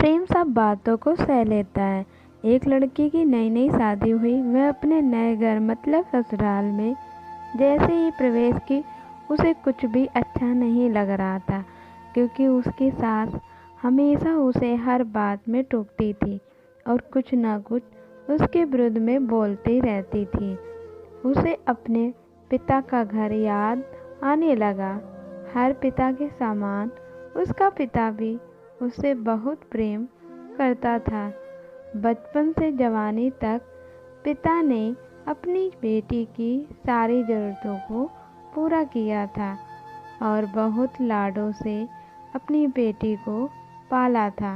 प्रेम सब बातों को सह लेता है। एक लड़की की नई नई शादी हुई। वह अपने नए घर मतलब ससुराल में जैसे ही प्रवेश की उसे कुछ भी अच्छा नहीं लग रहा था, क्योंकि उसकी सास हमेशा उसे हर बात में टोकती थी और कुछ न कुछ उसके विरुद्ध में बोलती रहती थी। उसे अपने पिता का घर याद आने लगा, हर पिता के समान उसका पिता भी उससे बहुत प्रेम करता था। बचपन से जवानी तक पिता ने अपनी बेटी की सारी ज़रूरतों को पूरा किया था और बहुत लाडों से अपनी बेटी को पाला था।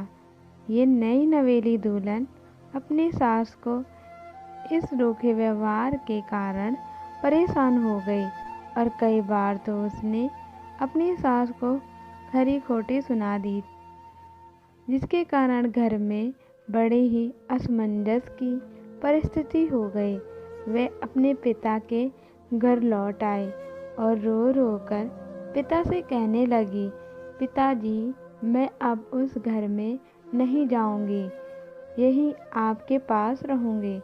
ये नई नवेली दुल्हन अपनी सास को इस रूखे व्यवहार के कारण परेशान हो गई और कई बार तो उसने अपनी सास को खरी खोटी सुना दी, जिसके कारण घर में बड़े ही असमंजस की परिस्थिति हो गई। वे अपने पिता के घर लौट आए और रो रो कर पिता से कहने लगी, पिताजी, मैं अब उस घर में नहीं जाऊंगी, यही आपके पास रहूंगी।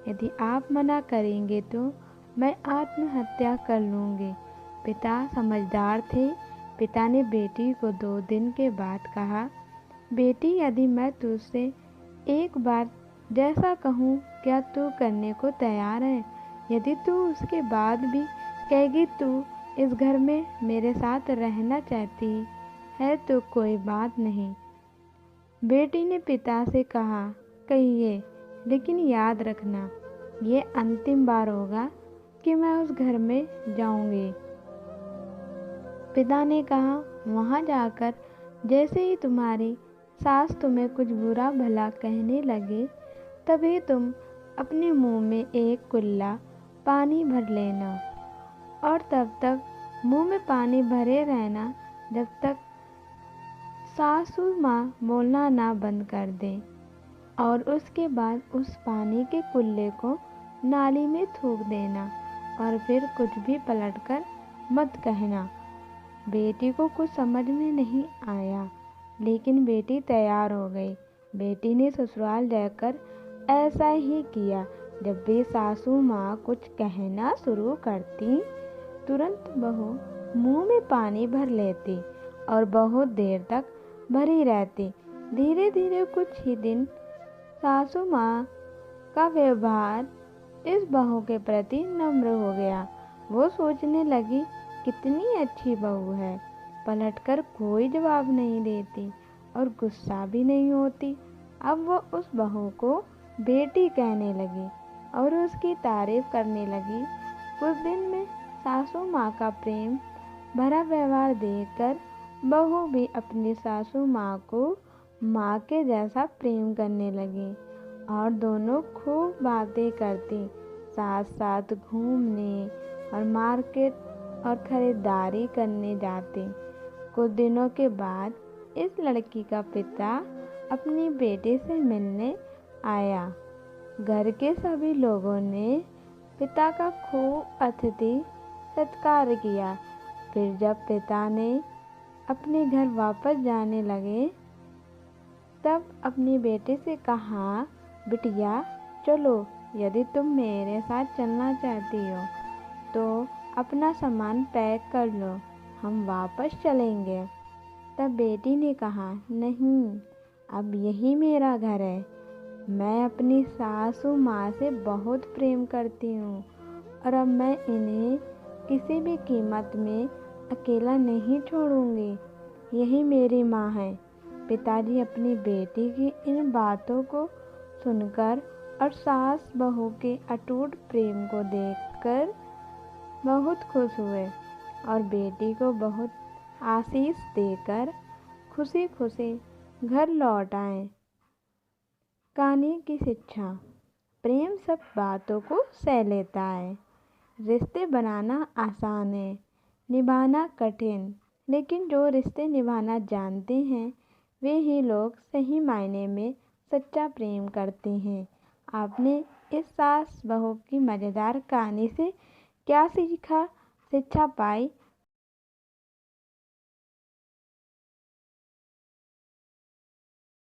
यदि आप मना करेंगे तो मैं आत्महत्या कर लूँगी। पिता समझदार थे। पिता ने बेटी को 2 दिन के बाद कहा, बेटी, यदि मैं तुझसे एक बार जैसा कहूँ क्या तू करने को तैयार है? यदि तू उसके बाद भी कहेगी तू इस घर में मेरे साथ रहना चाहती है तो कोई बात नहीं। बेटी ने पिता से कहा, कहिए, लेकिन याद रखना ये अंतिम बार होगा कि मैं उस घर में जाऊंगी। पिता ने कहा, वहाँ जाकर जैसे ही तुम्हारी सास तुम्हें कुछ बुरा भला कहने लगे तभी तुम अपने मुंह में एक कुल्ला पानी भर लेना और तब तक मुंह में पानी भरे रहना जब तक सासू माँ बोलना ना बंद कर दे, और उसके बाद उस पानी के कुल्ले को नाली में थूक देना और फिर कुछ भी पलटकर मत कहना। बेटी को कुछ समझ में नहीं आया, लेकिन बेटी तैयार हो गई। बेटी ने ससुराल जाकर ऐसा ही किया। जब भी सासू माँ कुछ कहना शुरू करती, तुरंत बहू मुंह में पानी भर लेती और बहुत देर तक भरी रहती। धीरे धीरे कुछ ही दिन सासू माँ का व्यवहार इस बहू के प्रति नम्र हो गया। वो सोचने लगी, कितनी अच्छी बहू है, पलटकर कोई जवाब नहीं देती और गुस्सा भी नहीं होती। अब वो उस बहू को बेटी कहने लगी और उसकी तारीफ करने लगी। कुछ दिन में सासू माँ का प्रेम भरा व्यवहार देखकर बहू भी अपनी सासू माँ को माँ के जैसा प्रेम करने लगी और दोनों खूब बातें करती, साथ साथ घूमने और मार्केट और खरीदारी करने जाते। कुछ दिनों के बाद इस लड़की का पिता अपनी बेटी से मिलने आया। घर के सभी लोगों ने पिता का खूब अतिथि सत्कार किया। फिर जब पिता ने अपने घर वापस जाने लगे तब अपनी बेटी से कहा, बिटिया चलो, यदि तुम मेरे साथ चलना चाहती हो तो अपना सामान पैक कर लो, हम वापस चलेंगे। तब बेटी ने कहा, नहीं, अब यही मेरा घर है। मैं अपनी सासू माँ से बहुत प्रेम करती हूँ और अब मैं इन्हें किसी भी कीमत में अकेला नहीं छोड़ूंगी। यही मेरी माँ है। पिताजी अपनी बेटी की इन बातों को सुनकर और सास बहू के अटूट प्रेम को देखकर बहुत खुश हुए और बेटी को बहुत आशीष देकर खुशी खुशी घर लौट आए। कहानी की शिक्षा। प्रेम सब बातों को सह लेता है। रिश्ते बनाना आसान है, निभाना कठिन, लेकिन जो रिश्ते निभाना जानते हैं वे ही लोग सही मायने में सच्चा प्रेम करते हैं। आपने इस सास बहू की मज़ेदार कहानी से क्या सीखा, शिक्षा पाई,